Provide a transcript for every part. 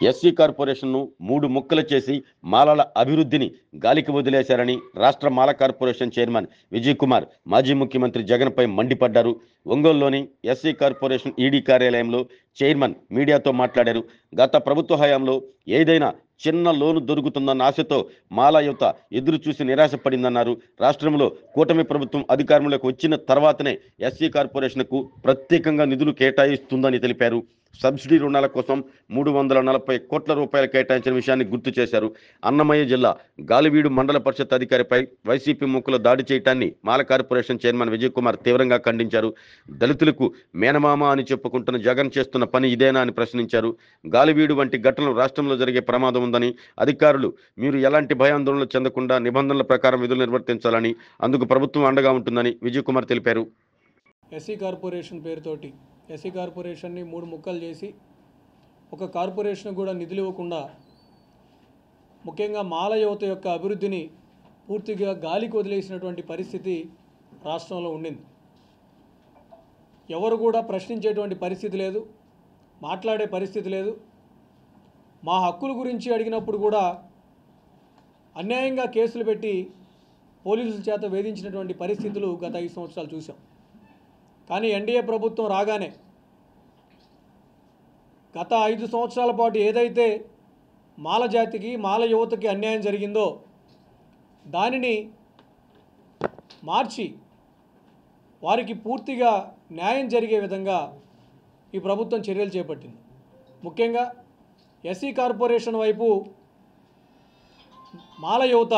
SC కార్పొరేషన్ను 3 ముక్కలు చేసి మాలల అభివృద్ధిని గాలికి వదిలేశారని రాష్ట్ర మాల కార్పొరేషన్ చైర్మన్ విజయ్ కుమార్ మాజీ ముఖ్యమంత్రి జగన్పై మండిపడ్డారు. ఒంగోలులోని ఎస్సీ కార్పొరేషన్ ఈడీ కార్యాలయంలో చైర్మన్ మీడియాతో మాట్లాడారు. గత ప్రభుత్వ హయాంలో ఏదైనా చిన్న లోను దొరుకుతుందన్న ఆశతో మాల యువత ఎదురు చూసి నిరాశపడిందన్నారు. రాష్ట్రంలో కూటమి ప్రభుత్వం అధికారంలోకి వచ్చిన తర్వాతనే ఎస్సీ కార్పొరేషన్కు ప్రత్యేకంగా నిధులు కేటాయిస్తుందని తెలిపారు. సబ్సిడీ రుణాల కోసం 340 కోట్ల రూపాయలు కేటాయించిన విషయాన్ని గుర్తు చేశారు. అన్నమయ్య జిల్లా గాలివీడు మండల పరిషత్ అధికారిపై వైసీపీ ముక్కుల దాడి చేయటాన్ని మాల కార్పొరేషన్ చైర్మన్ విజయ్ కుమార్ తీవ్రంగా ఖండించారు. దళితులకు మేనమామ అని చెప్పుకుంటున్న జగన్ చేస్తున్న పని ఇదేనా అని ప్రశ్నించారు. గాలివీడు వంటి ఘటనలు రాష్ట్రంలో జరిగే ప్రమాదం ఉందని, అధికారులు మీరు ఎలాంటి భయాందోళనలు చెందకుండా నిబంధనల ప్రకారం విధులు నిర్వర్తించాలని, అందుకు ప్రభుత్వం అండగా ఉంటుందని విజయ్ కుమార్ తెలిపారు. ఎస్సీ కార్పొరేషన్ పేరుతోటి ఎస్సీ కార్పొరేషన్ని 3 ముక్కలు చేసి ఒక కార్పొరేషన్ కూడా నిధులు ఇవ్వకుండా ముఖ్యంగా మాల యువత యొక్క అభివృద్ధిని పూర్తిగా గాలికి వదిలేసినటువంటి పరిస్థితి రాష్ట్రంలో ఉండింది. ఎవరు కూడా ప్రశ్నించేటువంటి పరిస్థితి లేదు, మాట్లాడే పరిస్థితి లేదు. మా హక్కుల గురించి అడిగినప్పుడు కూడా అన్యాయంగా కేసులు పెట్టి పోలీసుల చేత వేధించినటువంటి పరిస్థితులు గత 5 సంవత్సరాలు చూసాం. కానీ ఎన్డీఏ ప్రభుత్వం రాగానే గత 5 సంవత్సరాల పాటు ఏదైతే మాల జాతికి మాల యువతకి అన్యాయం జరిగిందో దానిని మార్చి వారికి పూర్తిగా న్యాయం జరిగే విధంగా ఈ ప్రభుత్వం చర్యలు చేపట్టింది. ముఖ్యంగా ఎస్సీ కార్పొరేషన్ వైపు మాల యువత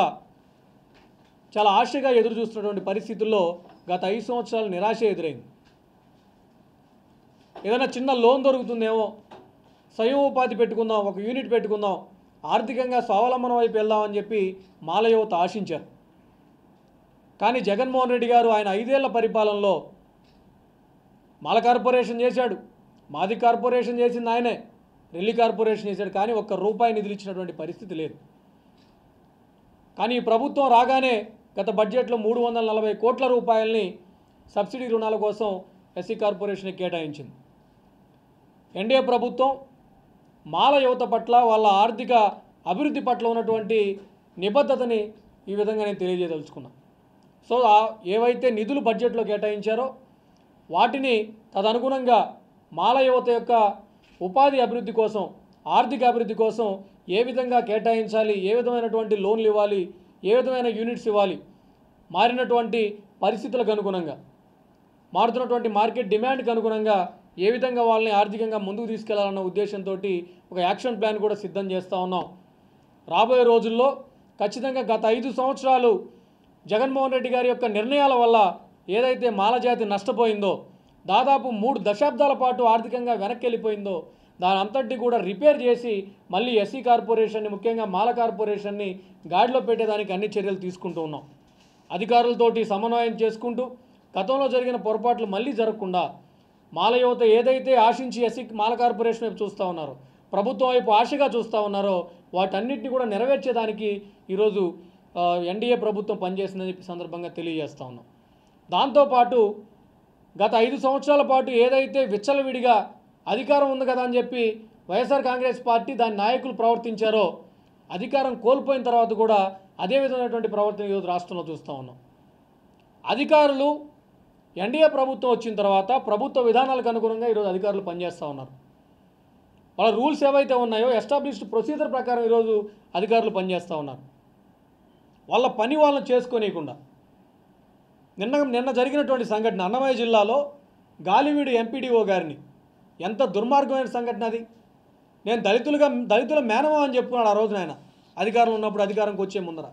చాలా ఆశగా ఎదురు చూస్తున్నటువంటి పరిస్థితుల్లో గత 5 సంవత్సరాలు నిరాశ ఎదురైంది. ఏదైనా చిన్న లోన్ దొరుకుతుందేమో, స్వయం ఉపాధి పెట్టుకుందాం, ఒక యూనిట్ పెట్టుకుందాం, ఆర్థికంగా స్వావలంబన వైపు వెళ్దామని చెప్పి మాల యువత ఆశించారు. కానీ జగన్మోహన్ రెడ్డి గారు ఆయన 5 ఏళ్ల పరిపాలనలో మాల కార్పొరేషన్ చేశాడు, మాది కార్పొరేషన్ చేసింది ఆయనే, రెల్లి కార్పొరేషన్ చేశాడు. కానీ ₹1 నిధులు ఇచ్చినటువంటి పరిస్థితి లేదు. కానీ ఈ ప్రభుత్వం రాగానే గత బడ్జెట్లో 340 కోట్ల రూపాయలని సబ్సిడీ రుణాల కోసం ఎస్సీ కార్పొరేషన్కి కేటాయించింది. ఎన్డీఏ ప్రభుత్వం మాల యువత పట్ల, వాళ్ళ ఆర్థిక అభివృద్ధి పట్ల ఉన్నటువంటి నిబద్ధతని ఈ విధంగా నేను తెలియజేయదలుచుకున్నాను. సో ఏవైతే నిధులు బడ్జెట్లో కేటాయించారో వాటిని తదనుగుణంగా మాల యువత యొక్క ఉపాధి అభివృద్ధి కోసం, ఆర్థిక అభివృద్ధి కోసం ఏ విధంగా కేటాయించాలి, ఏ విధమైనటువంటి లోన్లు ఇవ్వాలి, ఏ విధమైన యూనిట్స్ ఇవ్వాలి, మారినటువంటి పరిస్థితులకు అనుగుణంగా, మారుతున్నటువంటి మార్కెట్ డిమాండ్కి అనుగుణంగా ఏ విధంగా వాళ్ళని ఆర్థికంగా ముందుకు తీసుకెళ్లాలన్న ఉద్దేశంతో ఒక యాక్షన్ ప్లాన్ కూడా సిద్ధం చేస్తూ ఉన్నాం. రాబోయే రోజుల్లో ఖచ్చితంగా గత 5 సంవత్సరాలు జగన్మోహన్ రెడ్డి గారి యొక్క నిర్ణయాల వల్ల ఏదైతే మాలజాతి నష్టపోయిందో, దాదాపు 3 దశాబ్దాల పాటు ఆర్థికంగా వెనక్కి వెళ్ళిపోయిందో, దాని అంతటి కూడా రిపేర్ చేసి మళ్ళీ ఎస్సీ కార్పొరేషన్ని, ముఖ్యంగా మాల కార్పొరేషన్ని గాడిలో పెట్టేదానికి అన్ని చర్యలు తీసుకుంటూ ఉన్నాం. అధికారులతోటి సమన్వయం చేసుకుంటూ గతంలో జరిగిన పొరపాట్లు మళ్ళీ జరగకుండా మాల యువత ఏదైతే ఆశించి ఎస్సీ మాల కార్పొరేషన్ వైపు చూస్తూ ఉన్నారో, ప్రభుత్వం వైపు ఆశగా చూస్తూ ఉన్నారో, వాటన్నిటిని కూడా నెరవేర్చేదానికి ఈరోజు ఎన్డీఏ ప్రభుత్వం పనిచేసిందని సందర్భంగా తెలియజేస్తూ ఉన్నాం. దాంతోపాటు గత 5 సంవత్సరాల పాటు ఏదైతే విచ్చలవిడిగా అధికారం ఉంది కదా అని చెప్పి వైఎస్ఆర్ కాంగ్రెస్ పార్టీ దాని నాయకులు ప్రవర్తించారో, అధికారం కోల్పోయిన తర్వాత కూడా అదే విధమైనటువంటి ప్రవర్తన ఈరోజు రాష్ట్రంలో చూస్తూ ఉన్నాం. అధికారులు ఎన్డీఏ ప్రభుత్వం వచ్చిన తర్వాత ప్రభుత్వ విధానాలకు అనుగుణంగా ఈరోజు అధికారులు పనిచేస్తూ ఉన్నారు. వాళ్ళ రూల్స్ ఏవైతే ఉన్నాయో ఎస్టాబ్లిష్డ్ ప్రొసీజర్ ప్రకారం ఈరోజు అధికారులు పనిచేస్తూ ఉన్నారు. వాళ్ళ పని వాళ్ళని చేసుకోనీయకుండా నిన్న జరిగినటువంటి సంఘటన అన్నమయ్య జిల్లాలో గాలివీడు ఎంపీడీఓ గారిని, ఎంత దుర్మార్గమైన సంఘటన అది. నేను దళితుల మేనమా అని చెప్పుకున్నాడు ఆ రోజున ఆయన అధికారంలో ఉన్నప్పుడు, అధికారంకి వచ్చే ముందర.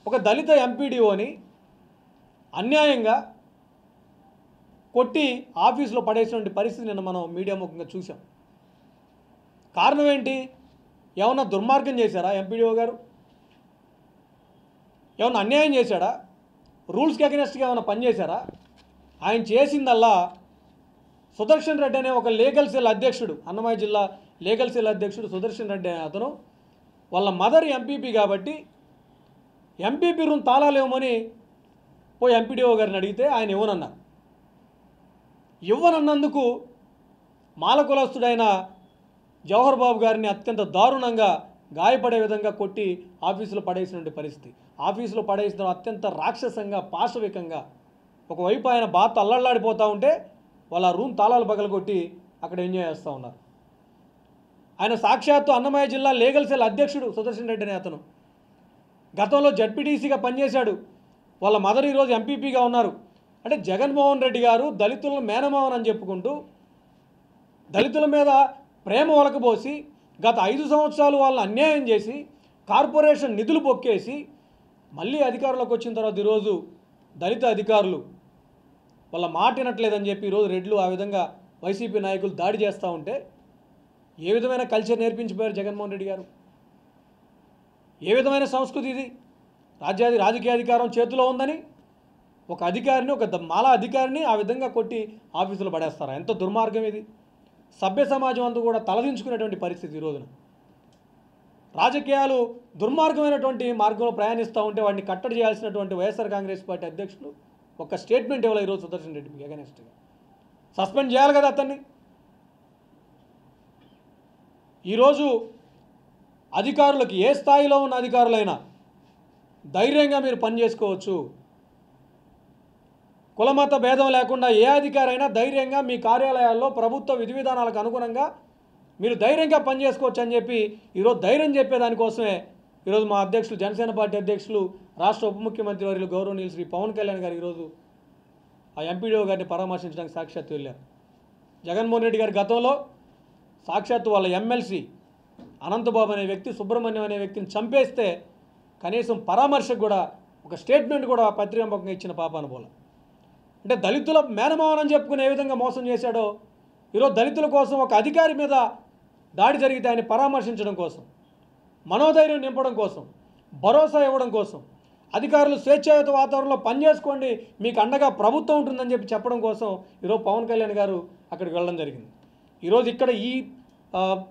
ఒక దళిత ఎంపీడీఓని అన్యాయంగా కొట్టి ఆఫీసులో పడేసినటువంటి పరిస్థితి నిన్న మనం మీడియా ముఖంగా చూసాం. కారణం ఏంటి? ఏమన్నా దుర్మార్గం చేశారా ఎంపీడీఓ గారు? ఏమన్నా అన్యాయం చేశాడా? రూల్స్కి అగెనెస్ట్గా ఏమైనా పనిచేశారా? ఆయన చేసిందల్లా సుదర్శన్ రెడ్డి అనే ఒక లీగల్ సెల్ అధ్యక్షుడు, అన్నమయ్య జిల్లా లీగల్ సెల్ అధ్యక్షుడు సుదర్శన్ రెడ్డి అనే అతను, వాళ్ళ మదర్ ఎంపీపీ కాబట్టి ఎంపీపీ రూమ్ తాళాలేమని పోయి ఎంపీడీఓ గారిని అడిగితే ఆయన ఇవ్వనన్నందుకు మాల కులస్తుడైన జవహర్ బాబు గారిని అత్యంత దారుణంగా గాయపడే విధంగా కొట్టి ఆఫీసులో పడేసినటువంటి పరిస్థితి. ఆఫీసులో పడేసిన అత్యంత రాక్షసంగా, పాశవికంగా. ఒకవైపు ఆయన బాధ అల్లల్లాడిపోతూ ఉంటే వాళ్ళ రూమ్ తాళాలు పగలగొట్టి అక్కడ ఎంజాయ్ చేస్తూ ఉన్నారు. ఆయన సాక్షాత్తు అన్నమయ్య జిల్లా లీగల్ సెల్ అధ్యక్షుడు సుదర్శన్ రెడ్డి అనే అతను. గతంలో జడ్పీటీసీగా పనిచేశాడు. వాళ్ళ మదర్ ఈరోజు ఎంపీపీగా ఉన్నారు. అంటే జగన్మోహన్ రెడ్డి గారు దళితులను మేనమావన్ అని చెప్పుకుంటూ దళితుల మీద ప్రేమ ఒలకబోసి గత 5 సంవత్సరాలు వాళ్ళని అన్యాయం చేసి కార్పొరేషన్ నిధులు బొక్కేసి మళ్ళీ అధికారంలోకి వచ్చిన తర్వాత ఈరోజు దళిత అధికారులు వాళ్ళ మాట వినట్లేదని చెప్పి ఈరోజు రెడ్లు ఆ విధంగా వైసీపీ నాయకులు దాడి చేస్తూ ఉంటే ఏ విధమైన కల్చర్ నేర్పించిపోయారు జగన్మోహన్ రెడ్డి గారు? ఏ విధమైన సంస్కృతి ఇది? రాజకీయ అధికారం చేతిలో ఉందని ఒక అధికారిని, ఒక మాల అధికారిని ఆ విధంగా కొట్టి ఆఫీసులో పడేస్తారా? ఎంత దుర్మార్గం ఇది! సభ్య సమాజం అంతా కూడా తలదించుకునేటువంటి పరిస్థితి ఈ రోజున. రాజకీయాలు దుర్మార్గమైనటువంటి మార్గంలో ప్రయాణిస్తూ ఉంటే వాటిని కట్టడి చేయాల్సినటువంటి వైఎస్ఆర్ కాంగ్రెస్ పార్టీ అధ్యక్షులు ఒక స్టేట్మెంట్ ఇవ్వాలి ఈరోజు సుదర్శన్ రెడ్డికి అగెనెస్ట్గా. సస్పెండ్ చేయాలి కదా అతన్ని. ఈరోజు అధికారులకు, ఏ స్థాయిలో ఉన్న అధికారులైనా ధైర్యంగా మీరు పని చేసుకోవచ్చు. కులమత భేదం లేకుండా ఏ అధికారైనా ధైర్యంగా మీ కార్యాలయాల్లో ప్రభుత్వ విధి విధానాలకు అనుగుణంగా మీరు ధైర్యంగా పనిచేసుకోవచ్చు అని చెప్పి ఈరోజు ధైర్యం చెప్పేదానికోసమే ఈరోజు మా అధ్యక్షులు, జనసేన పార్టీ అధ్యక్షులు, రాష్ట్ర ఉప ముఖ్యమంత్రి వర్యులు గౌరవనీయులు శ్రీ పవన్ కళ్యాణ్ గారు ఈరోజు ఆ ఎంపీడీఓ గారిని పరామర్శించడానికి సాక్షాత్తు వెళ్ళారు. జగన్మోహన్ రెడ్డి గారి గతంలో సాక్షాత్తు వాళ్ళ ఎమ్మెల్సీ అనంతబాబు అనే వ్యక్తి, సుబ్రహ్మణ్యం అనే వ్యక్తిని చంపేస్తే కనీసం పరామర్శకు కూడా ఒక స్టేట్మెంట్ కూడా పత్రికాముఖంగా ఇచ్చిన పాపాన పోల. అంటే దళితుల మేనమావనం చెప్పుకుని ఏ విధంగా మోసం చేశాడో ఈరోజు దళితుల కోసం ఒక అధికారి మీద దాడి జరిగితే ఆయన పరామర్శించడం కోసం, మనోధైర్యం నింపడం కోసం, భరోసా ఇవ్వడం కోసం, అధికారులు స్వేచ్ఛాయుత వాతావరణంలో పనిచేసుకోండి, మీకు అండగా ప్రభుత్వం ఉంటుందని చెప్పి చెప్పడం కోసం ఈరోజు పవన్ కళ్యాణ్ గారు అక్కడికి వెళ్ళడం జరిగింది. ఈరోజు ఇక్కడ ఈ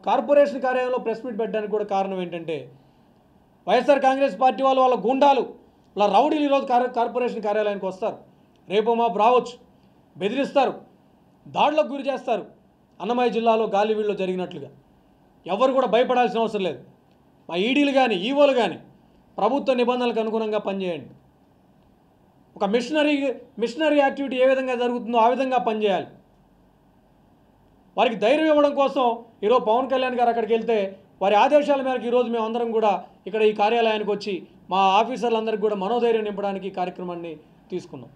కార్పొరేషన్ కార్యాలయంలో ప్రెస్ మీట్ పెట్టడానికి కూడా కారణం ఏంటంటే వైఎస్ఆర్ కాంగ్రెస్ పార్టీ వాళ్ళు, వాళ్ళ గుండాలు, వాళ్ళ రౌడీలు ఈరోజు కార్పొరేషన్ కార్యాలయానికి వస్తారు. రేపు మాపు రావచ్చు, బెదిరిస్తారు, దాడులకు గురి చేస్తారు. అన్నమయ్య జిల్లాలో గాలివీడులో జరిగినట్లుగా ఎవరు కూడా భయపడాల్సిన అవసరం లేదు. మా ఈడీలు కానీ, ఈవోలు కానీ ప్రభుత్వ నిబంధనలకు అనుగుణంగా పనిచేయండి. ఒక మిషనరీ యాక్టివిటీ ఏ విధంగా జరుగుతుందో ఆ విధంగా పనిచేయాలి. వారికి ధైర్యం ఇవ్వడం కోసం ఈరోజు పవన్ కళ్యాణ్ గారు అక్కడికి వెళ్తే వారి ఆదేశాల మేరకు ఈరోజు మేమందరం కూడా ఇక్కడ ఈ కార్యాలయానికి వచ్చి మా ఆఫీసర్లందరికీ కూడా మనోధైర్యం నింపడానికి ఈ కార్యక్రమాన్ని తీసుకున్నాం.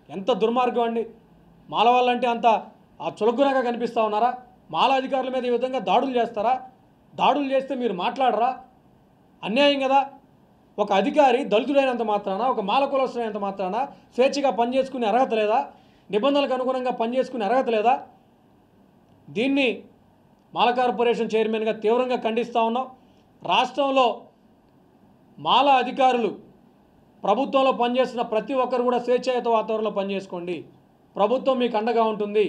ఎంత దుర్మార్గం అండి! మాల వాళ్ళంటే అంత చులకనగా కనిపిస్తూ ఉన్నారా? మాల అధికారుల మీద ఈ విధంగా దాడులు చేస్తారా? దాడులు చేస్తే మీరు మాట్లాడరా? అన్యాయం కదా. ఒక అధికారి దళితుడైనంత మాత్రాన, ఒక మాల కులస్తుడైనంత మాత్రాన స్వేచ్ఛగా పనిచేసుకునే అర్హత లేదా? నిబంధనలకు అనుగుణంగా పనిచేసుకునే అర్హత లేదా? దీన్ని మాల కార్పొరేషన్ చైర్మన్గా తీవ్రంగా ఖండిస్తూ ఉన్నాం. రాష్ట్రంలో మాల అధికారులు ప్రభుత్వంలో పనిచేస్తున్న ప్రతి ఒక్కరు కూడా స్వేచ్ఛాయుత వాతావరణంలో పనిచేసుకోండి, ప్రభుత్వం మీకు అండగా ఉంటుంది.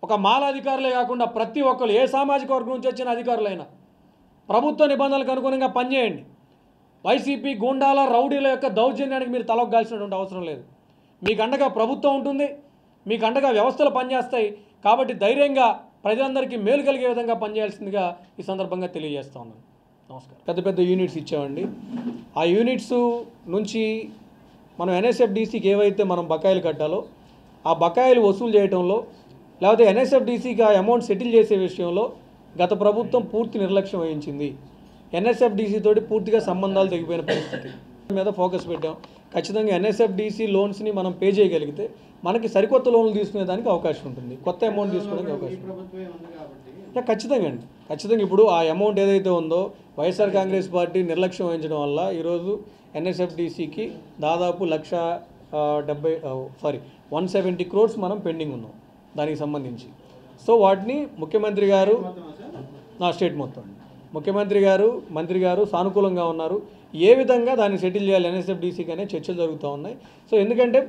ఒక మాల అధికారులే కాకుండా ప్రతి ఒక్కరు, ఏ సామాజిక వర్గం నుంచి వచ్చిన అధికారులైనా ప్రభుత్వ నిబంధనలకు అనుగుణంగా పనిచేయండి. వైసీపీ గూండాల, రౌడీల యొక్క దౌర్జన్యానికి మీరు తలొగ్గాల్సినటువంటి అవసరం లేదు. మీకు అండగా ప్రభుత్వం ఉంటుంది, మీకు అండగా వ్యవస్థలు పనిచేస్తాయి. కాబట్టి ధైర్యంగా ప్రజలందరికీ మేలు కలిగే విధంగా పనిచేయాల్సిందిగా ఈ సందర్భంగా తెలియజేస్తా ఉన్నాను. నమస్కారం. పెద్ద పెద్ద యూనిట్స్ ఇచ్చామండి. ఆ యూనిట్స్ నుంచి మనం ఎన్ఎస్ఎఫ్డిసికి ఏవైతే మనం బకాయిలు కట్టాలో ఆ బకాయిలు వసూలు చేయడంలో, లేకపోతే ఎన్ఎస్ఎఫ్డిసికి ఆ అమౌంట్ సెటిల్ చేసే విషయంలో గత ప్రభుత్వం పూర్తి నిర్లక్ష్యం వహించింది. ఎన్ఎస్ఎఫ్డిసి తోటి పూర్తిగా సంబంధాలు తెగిపోయిన పరిస్థితి మీద ఫోకస్ పెట్టాం. ఖచ్చితంగా ఎన్ఎస్ఎఫ్డిసి లోన్స్ని మనం పే చేయగలిగితే మనకి సరికొత్త లోన్లు తీసుకునేదానికి అవకాశం ఉంటుంది, కొత్త అమౌంట్ తీసుకోవడానికి అవకాశం ఉంటుంది. ఖచ్చితంగా అండి, ఖచ్చితంగా. ఇప్పుడు ఆ అమౌంట్ ఏదైతే ఉందో వైఎస్ఆర్ కాంగ్రెస్ పార్టీ నిర్లక్ష్యం వహించడం వల్ల ఈరోజు ఎన్ఎస్ఎఫ్డిసికి దాదాపు 170 crores మనం పెండింగ్ ఉన్నాం దానికి సంబంధించి. సో వాటిని ముఖ్యమంత్రి గారు, నా స్టేట్ మొత్తం అండి, ముఖ్యమంత్రి గారు, మంత్రి గారు సానుకూలంగా ఉన్నారు. ఏ విధంగా దాన్ని సెటిల్ చేయాలి ఎన్ఎస్ఎఫ్డిసికి అనే చర్చలు జరుగుతూ ఉన్నాయి. సో ఎందుకంటే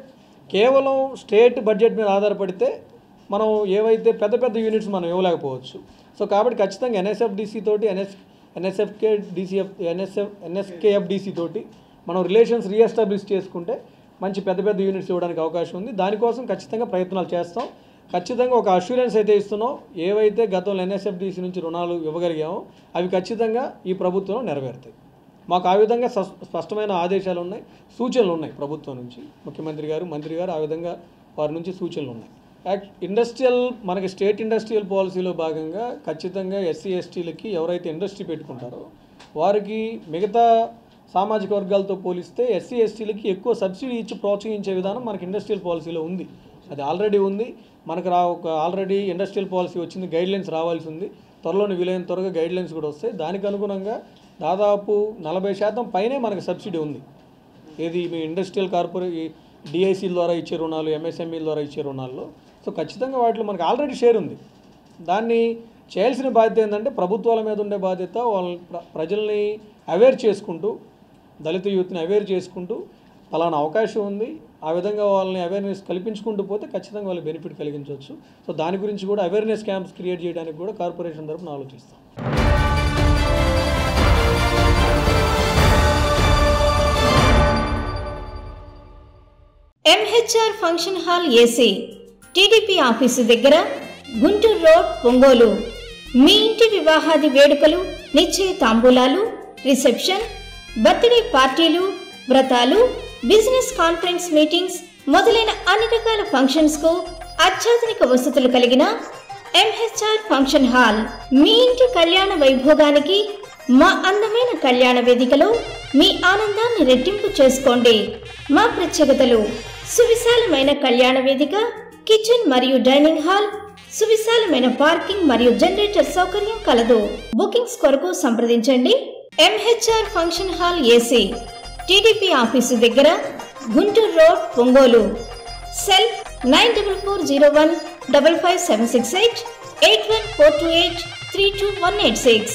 కేవలం స్టేట్ బడ్జెట్ మీద ఆధారపడితే మనం ఏవైతే పెద్ద పెద్ద యూనిట్స్ మనం ఇవ్వలేకపోవచ్చు. సో కాబట్టి ఖచ్చితంగా ఎన్ఎస్ఎఫ్డిసి తోటి, ఎన్ఎస్కేఎఫ్డిసి తోటి మనం రిలేషన్స్ రీఎస్టాబ్లిష్ చేసుకుంటే మంచి పెద్ద పెద్ద యూనిట్స్ ఇవ్వడానికి అవకాశం ఉంది. దానికోసం ఖచ్చితంగా ప్రయత్నాలు చేస్తాం. ఖచ్చితంగా ఒక అష్యూరెన్స్ అయితే ఇస్తున్నాం, ఏవైతే గతంలో NSFDC నుంచి రుణాలు ఇవ్వగలిగామో అవి ఖచ్చితంగా ఈ ప్రభుత్వం నెరవేరుతాయి. మాకు ఆ విధంగా స్పష్టమైన ఆదేశాలు ఉన్నాయి, సూచనలు ఉన్నాయి ప్రభుత్వం నుంచి. ముఖ్యమంత్రి గారు, మంత్రి గారు ఆ విధంగా వారి నుంచి సూచనలు ఉన్నాయి. మనకి స్టేట్ ఇండస్ట్రియల్ పాలసీలో భాగంగా ఖచ్చితంగా SC STలకి ఎవరైతే ఇండస్ట్రీ పెట్టుకుంటారో వారికి మిగతా సామాజిక వర్గాలతో పోలిస్తే SC STలకి ఎక్కువ సబ్సిడీ ఇచ్చి ప్రోత్సహించే విధానం మనకి ఇండస్ట్రియల్ పాలసీలో ఉంది. అది ఆల్రెడీ ఉంది. మనకు ఆల్రెడీ ఇండస్ట్రియల్ పాలసీ వచ్చింది, గైడ్లైన్స్ రావాల్సి ఉంది. వీలైన త్వరగా గైడ్లైన్స్ కూడా వస్తాయి. దానికి అనుగుణంగా దాదాపు 40% పైనే మనకు సబ్సిడీ ఉంది. ఏది మీ ఇండస్ట్రియల్ DIC ద్వారా ఇచ్చే రుణాలు, MSME ద్వారా ఇచ్చే రుణాల్లో. సో ఖచ్చితంగా వాటిలో మనకు ఆల్రెడీ షేర్ ఉంది. దాన్ని చేయాల్సిన బాధ్యత ఏంటంటే ప్రభుత్వాల మీద ఉండే బాధ్యత వాళ్ళని ప్రజల్ని అవేర్ చేసుకుంటూ, దళిత యూత్ని అవేర్ చేసుకుంటూ పలానా అవకాశం ఉంది, ఆ విధంగా వాళ్ళని అవేర్నెస్ కల్పించుకుంటూ పోతే ఖచ్చితంగా వాళ్ళకి బెనిఫిట్ కలిగించవచ్చు. సో దాని గురించి కూడా అవేర్నెస్ క్యాంప్స్ క్రియేట్ చేయడానికి కూడా కార్పొరేషన్ తరఫున ఆలోచిస్తాం. MHR function hall AC TDP office దగ్గర, గుంటూరు రోడ్, ఒంగోలు. మీ ఇంటి వివాహాది వేడుకలు, నిశ్చయ తాంబూలాలు, రిసెప్షన్, బర్త్డే పార్టీలు, వ్రతాలు, బిజినెస్ కాన్ఫరెన్స్ మీటింగ్స్ మొదలైన అన్ని రకాల ఫంక్షన్స్ కు అత్యాధునిక వసతులు కలిగిన MHR ఫంక్షన్ హాల్ మీ ఇంటి కళ్యాణ వైభోగానికి మా అందమైన కళ్యాణ వేదికలో మీ ఆనందాన్ని రెట్టింపు చేసుకోండి. మా ప్రత్యేకతలు: సువిశాలమైన కళ్యాణ వేదిక, కిచెన్ మరియు డైనింగ్ హాల్, సువిశాలమైన పార్కింగ్ మరియు జనరేటర్ సౌకర్యం కలదు. బుకింగ్స్ కొరకు సంప్రదించండి. MHR function hall AC TDP office దగ్గర, గుంటూరు రోడ్, ఒంగోలు. సెల్ 9440155768 81428 32186.